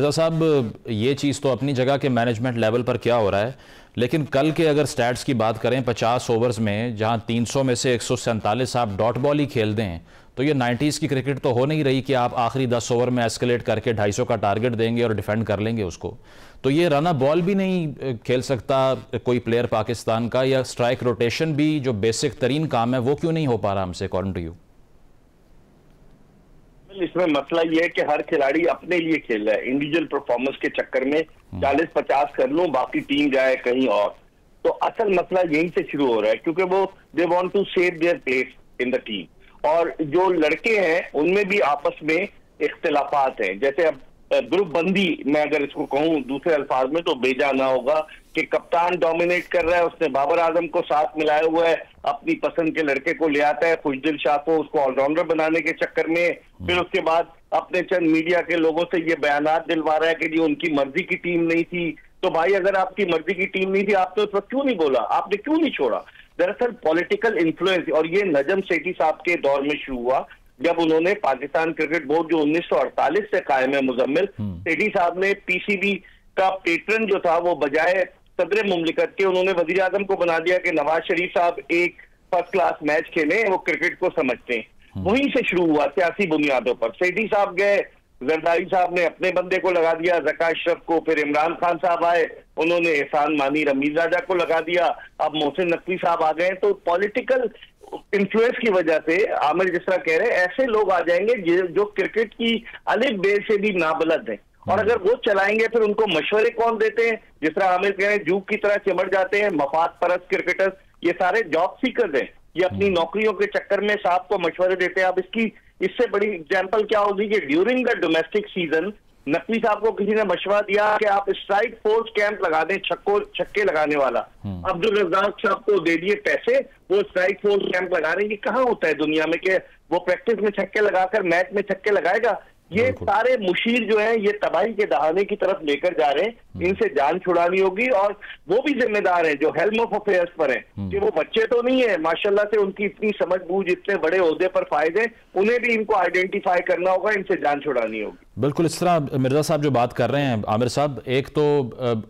रज़ा साहब, ये चीज़ तो अपनी जगह के मैनेजमेंट लेवल पर क्या हो रहा है, लेकिन कल के अगर स्टैट्स की बात करें 50 ओवर्स में जहां 300 में से 147 आप डॉट बॉल ही खेल दें, तो ये 90s की क्रिकेट तो हो नहीं रही कि आप आखिरी 10 ओवर में एस्केलेट करके 250 का टारगेट देंगे और डिफेंड कर लेंगे उसको। तो ये रन बॉल भी नहीं खेल सकता कोई प्लेयर पाकिस्तान का, या स्ट्राइक रोटेशन भी जो बेसिक तरीन काम है वो क्यों नहीं हो पा रहा हमसे अकॉर्डिंग टू यू? इसमें मसला ये है कि हर खिलाड़ी अपने लिए खेल रहा है, इंडिविजुअल परफॉर्मेंस के चक्कर में 40-50 कर लूं बाकी टीम जाए कहीं और। तो असल मसला यहीं से शुरू हो रहा है क्योंकि वो they want to save their place in the team. और जो लड़के हैं उनमें भी आपस में इख्तिलाफात हैं। जैसे अब ग्रुप बंदी मैं अगर इसको कहूं दूसरे अल्फाज में तो बेजा ना होगा कि कप्तान डोमिनेट कर रहा है, उसने बाबर आजम को साथ मिलाया हुआ है, अपनी पसंद के लड़के को ले आता है खुशदिल शाह को, उसको ऑलराउंडर बनाने के चक्कर में। फिर उसके बाद अपने चंद मीडिया के लोगों से ये बयानात दिलवा रहा है कि जी उनकी मर्जी की टीम नहीं थी। तो भाई अगर आपकी मर्जी की टीम नहीं थी आपने उस वक्त क्यों नहीं बोला, आपने क्यों नहीं छोड़ा? दरअसल पॉलिटिकल इन्फ्लुएंस, और ये नजम सेठी साहब के दौर में शुरू हुआ जब उन्होंने पाकिस्तान क्रिकेट बोर्ड जो 1948 से कायम है, मुजम्मिल सेठी साहब ने पीसीबी का पेट्रन जो था वो बजाय सदर मुमलिकत के उन्होंने वजीर आजम को बना दिया कि नवाज शरीफ साहब एक फर्स्ट क्लास मैच खेले, वो क्रिकेट को समझते हैं। वहीं से शुरू हुआ सियासी बुनियादों पर। सेठी साहब गए, जरदारी साहब ने अपने बंदे को लगा दिया, ज़का अशरफ को, फिर इमरान खान साहब आए, उन्होंने एहसान मानी रमीज राजा को लगा दिया, अब मोहसिन नकवी साहब आ गए। तो पॉलिटिकल इन्फ्लुएंस की वजह से आमिर जिस तरह कह रहे हैं ऐसे लोग आ जाएंगे जो क्रिकेट की अलिफ बे से भी नाबलद हैं, और अगर वो चलाएंगे फिर उनको मशवरे कौन देते हैं? जिस तरह आमिर कह रहे हैं जूक की तरह चिमट जाते हैं मफाद परस्त क्रिकेटर्स, ये सारे जॉब सीकर्स हैं, ये अपनी नौकरियों के चक्कर में साहब को मशवरे देते हैं। अब इससे बड़ी एग्जाम्पल क्या होगी कि during the domestic season Naqvi साहब को किसी ने मशवरा दिया कि आप स्ट्राइक फोर्स कैंप लगा दें, छक्के लगाने वाला। अब्दुल रज़ाक साहब को दे दिए पैसे, वो स्ट्राइक फोर्स कैंप लगा रहे हैं। ये कहाँ होता है दुनिया में कि वो प्रैक्टिस में छक्के लगाकर मैच में छक्के लगाएगा? ये सारे मुशीर जो हैं ये तबाही के दहाने की तरफ लेकर जा रहे हैं। इनसे जान छुड़ानी होगी, और वो भी जिम्मेदार हैं जो हेल्म ऑफ अफेयर्स पर हैं कि वो बच्चे तो नहीं है, माशाल्लाह से उनकी इतनी समझ बूझ, इतने बड़े ओहदे पर फायदे हैं, उन्हें भी इनको आइडेंटिफाई करना होगा, इनसे जान छुड़ानी होगी। बिल्कुल इस तरह मिर्ज़ा साहब जो बात कर रहे हैं आमिर साहब, एक तो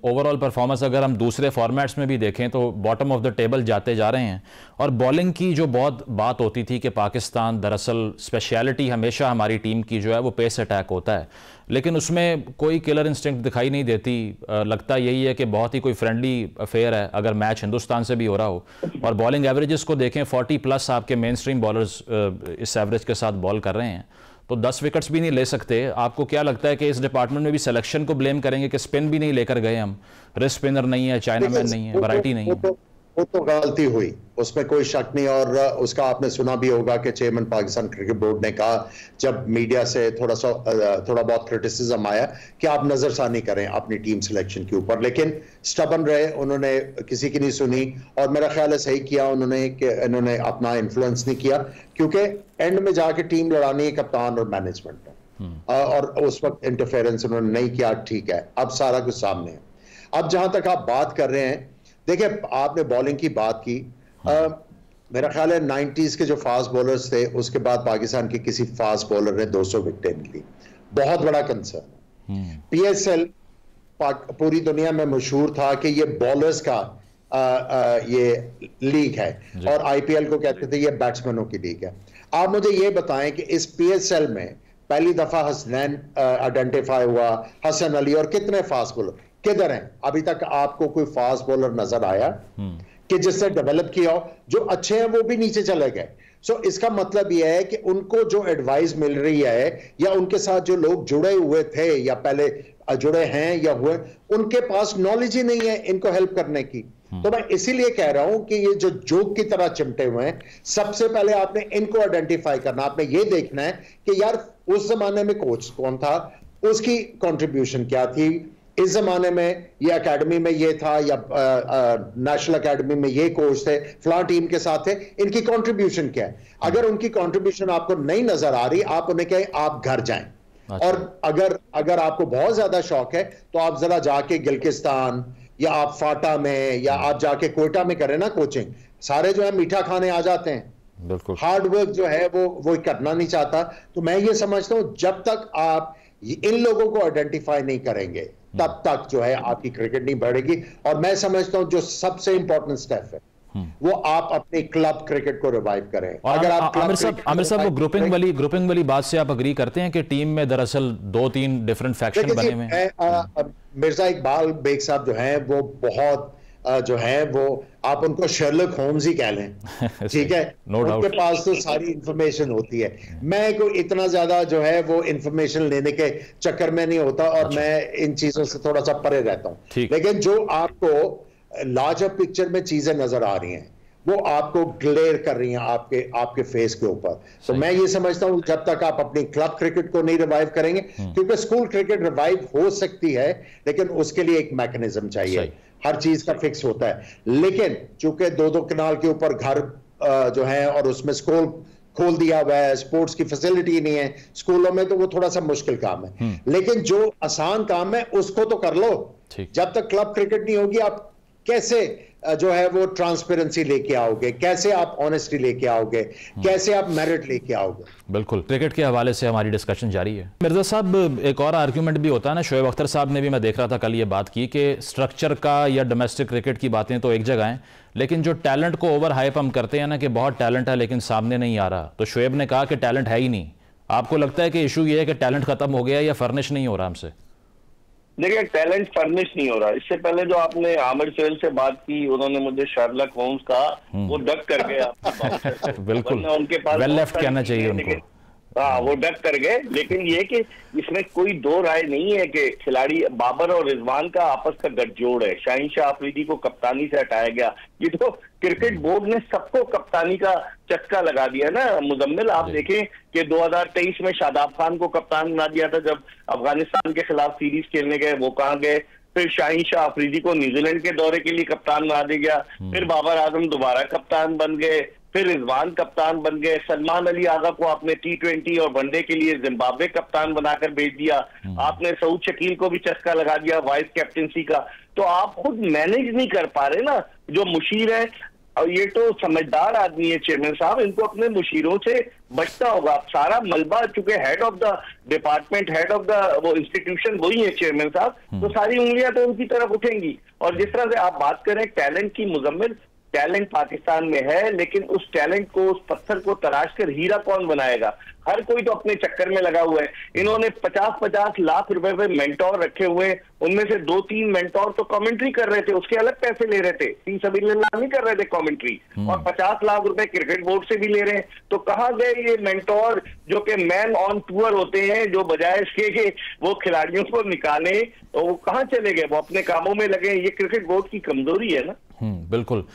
ओवरऑल परफॉर्मेंस अगर हम दूसरे फॉर्मेट्स में भी देखें तो बॉटम ऑफ द टेबल जाते जा रहे हैं। और बॉलिंग की जो बहुत बात होती थी कि पाकिस्तान दरअसल स्पेशलिटी हमेशा हमारी टीम की जो है वो पेस अटैक होता है, लेकिन उसमें कोई किलर इंस्टिंक्ट दिखाई नहीं देती। लगता यही है कि बहुत ही कोई फ्रेंडली अफेयर है अगर मैच हिंदुस्तान से भी हो रहा हो। और बॉलिंग एवरेजेस को देखें 40+ आपके मेन स्ट्रीम बॉलर्स इस एवरेज के साथ बॉल कर रहे हैं, तो 10 विकेट्स भी नहीं ले सकते। आपको क्या लगता है कि इस डिपार्टमेंट में भी सिलेक्शन को ब्लेम करेंगे कि स्पिन भी नहीं लेकर गए हम, रिस्ट स्पिनर नहीं है, चाइनामैन नहीं है, वैरायटी नहीं है? वो तो गलती हुई, उसमें कोई शक नहीं। और उसका आपने सुना भी होगा कि चेयरमैन पाकिस्तान क्रिकेट बोर्ड ने कहा जब मीडिया से थोड़ा बहुत क्रिटिसिज्म आया कि आप नजरसानी करें अपनी टीम सिलेक्शन के ऊपर, लेकिन स्टबन रहे, उन्होंने किसी की नहीं सुनी। और मेरा ख्याल है सही किया उन्होंने कि इन्होंने अपना इन्फ्लुएंस नहीं किया, क्योंकि एंड में जाके टीम लड़ानी है कप्तान और मैनेजमेंट ने, और उस वक्त इंटरफेरेंस उन्होंने नहीं किया। ठीक है, अब सारा कुछ सामने है। अब जहां तक आप बात कर रहे हैं, देखिए आपने बॉलिंग की बात की, मेरा ख्याल है 90s के जो फास्ट बॉलर्स थे उसके बाद पाकिस्तान के किसी फास्ट बॉलर ने 200 विकेटें नहीं ली, बहुत बड़ा कंसर्न है। PSL पूरी दुनिया में मशहूर था कि ये बॉलर्स का ये लीग है, और IPL को कहते थे ये बैट्समैनों की लीग है। आप मुझे ये बताएं कि इस PSL में पहली दफा हसनैन आइडेंटिफाई हुआ, हसन अली, और कितने फास्ट बॉलर किधर हैं? अभी तक आपको कोई फास्ट बॉलर नजर आया कि जिससे डेवलप किया हो? जो अच्छे हैं वो भी नीचे चले गए। सो इसका मतलब यह है कि उनको जो एडवाइस मिल रही है, या उनके साथ जो लोग जुड़े हुए थे या पहले जुड़े हैं या हुए, उनके पास नॉलेज ही नहीं है इनको हेल्प करने की। तो मैं इसीलिए कह रहा हूं कि ये जो जोक की तरह चिमटे हुए हैं, सबसे पहले आपने इनको आइडेंटिफाई करना। आपने ये देखना है कि यार उस जमाने में कोच कौन था, उसकी कंट्रीब्यूशन क्या थी, इस जमाने में ये एकेडमी में ये था, या नेशनल एकेडमी में ये कोच थे, फलां टीम के साथ थे, इनकी कंट्रीब्यूशन क्या है। अगर उनकी कंट्रीब्यूशन आपको नहीं नजर आ रही, आप उन्हें कहें आप घर जाएं। अच्छा। और अगर आपको बहुत ज्यादा शौक है तो आप जरा जाके गिलगिस्तान या आप फाटा में या आप जाके कोयटा में करें ना कोचिंग। सारे जो है मीठा खाने आ जाते हैं, बिल्कुल हार्ड वर्क जो है वो करना नहीं चाहता। तो मैं ये समझता हूं जब तक आप इन लोगों को आइडेंटिफाई नहीं करेंगे तब तक जो है आपकी क्रिकेट नहीं बढ़ेगी। और मैं समझता हूं जो सबसे इंपॉर्टेंट स्टेप है वो आप अपने क्लब क्रिकेट को रिवाइव करें। और अगर आप आमिर साहब वो ग्रुपिंग वाली बात से आप अग्री करते हैं कि टीम में दरअसल 2-3 डिफरेंट फैक्शन बने हुए हैं? मिर्जा इकबाल बेग साहब जो हैं वो बहुत जो है वो आप उनको शर्लक होम्स ही कह लें, ठीक है। उनके पास तो सारी इंफॉर्मेशन होती है। मैं कोई इतना ज्यादा जो है वो इंफॉर्मेशन लेने के चक्कर में नहीं होता और मैं इन चीजों से थोड़ा सा परे रहता हूं। लेकिन जो आपको लार्जर पिक्चर में चीजें नजर आ रही हैं वो आपको ग्लेयर कर रही हैं आपके फेस के ऊपर। तो मैं ये समझता हूं जब तक आप अपनी क्लब क्रिकेट को नहीं रिवाइव करेंगे, क्योंकि स्कूल क्रिकेट रिवाइव हो सकती है लेकिन उसके लिए एक मैकेनिज्म चाहिए, हर चीज का फिक्स होता है। लेकिन चूंकि 2-2 कनाल के ऊपर घर जो है और उसमें स्कूल खोल दिया हुआ है, स्पोर्ट्स की फैसिलिटी नहीं है स्कूलों में, तो वो थोड़ा सा मुश्किल काम है। लेकिन जो आसान काम है उसको तो कर लो। जब तक क्लब क्रिकेट नहीं होगी आप कैसे जो है वो ट्रांसपेरेंसी लेके आओगे, कैसे आप ऑनेस्टी लेके आओगे, कैसे आप मेरिट लेके आओगे? बिल्कुल, क्रिकेट के हवाले से हमारी डिस्कशन जारी है। मिर्जा साहब, एक और आर्ग्यूमेंट भी होता है ना, शोएब अख्तर साहब ने भी, मैं देख रहा था कल, ये बात की कि स्ट्रक्चर का या डोमेस्टिक क्रिकेट की बातें तो एक जगह हैं, लेकिन जो टैलेंट को ओवर हाइप हम करते हैं ना कि बहुत टैलेंट है लेकिन सामने नहीं आ रहा, तो शोएब ने कहा कि टैलेंट है ही नहीं। आपको लगता है कि इशू ये है कि टैलेंट खत्म हो गया या फर्निश नहीं हो रहा हमसे? देखिए, टैलेंट फर्निश नहीं हो रहा। इससे पहले जो आपने आमिर सोहेल से बात की, उन्होंने मुझे शर्लक होम्स कहा, वो डक कर गए आपकी बात। बिल्कुल, उनके पास वेल लेफ्ट कहना चाहिए उनको। हाँ, वो डक कर गए। लेकिन ये कि इसमें कोई दो राय नहीं है कि खिलाड़ी बाबर और रिजवान का आपस का गठजोड़ है। शाहीन शाह अफरीदी को कप्तानी से हटाया गया। ये तो क्रिकेट बोर्ड ने सबको कप्तानी का चस्का लगा दिया ना। मुजम्मिल, आप देखें कि 2023 में शादाब खान को कप्तान बना दिया था जब अफगानिस्तान के खिलाफ सीरीज खेलने गए, वो कहाँ गए। फिर शाहीन शाह अफरीदी को न्यूजीलैंड के दौरे के लिए कप्तान बना दिया गया। फिर बाबर आजम दोबारा कप्तान बन गए। फिर रिजवान कप्तान बन गए। सलमान अली आगा को आपने T20 और वनडे के लिए जिम्बाब्वे कप्तान बनाकर भेज दिया। आपने सऊद शकील को भी चस्का लगा दिया वाइस कैप्टनसी का। तो आप खुद मैनेज नहीं कर पा रहे ना। जो मुशीर है, और ये तो समझदार आदमी है चेयरमैन साहब, इनको अपने मुशीरों से बचना होगा। सारा मलबा, चूंकि head of the department, head of the वो इंस्टीट्यूशन वही है चेयरमैन साहब, तो सारी उंगलियां तो उनकी तरफ उठेंगी। और जिस तरह से आप बात करें टैलेंट की, मुजम्मिल, टैलेंट पाकिस्तान में है, लेकिन उस टैलेंट को, उस पत्थर को तराश कर हीरा कौन बनाएगा? हर कोई तो अपने चक्कर में लगा हुआ है। इन्होंने 50-50 लाख रुपए पे मेंटोर रखे हुए, उनमें से 2-3 मेंटोर तो कमेंट्री कर रहे थे, उसके अलग पैसे ले रहे थे, फी सबिलिल्लाह नहीं कर रहे थे कमेंट्री, और 50 लाख रुपए क्रिकेट बोर्ड से भी ले रहे हैं। तो कहाँ गए ये मेंटोर जो कि मैन ऑन टूर होते हैं, जो बजाय इसके कि वो खिलाड़ियों को निकाले, तो वो कहाँ चले गए? वो अपने कामों में लगे। ये क्रिकेट बोर्ड की कमजोरी है ना। बिल्कुल।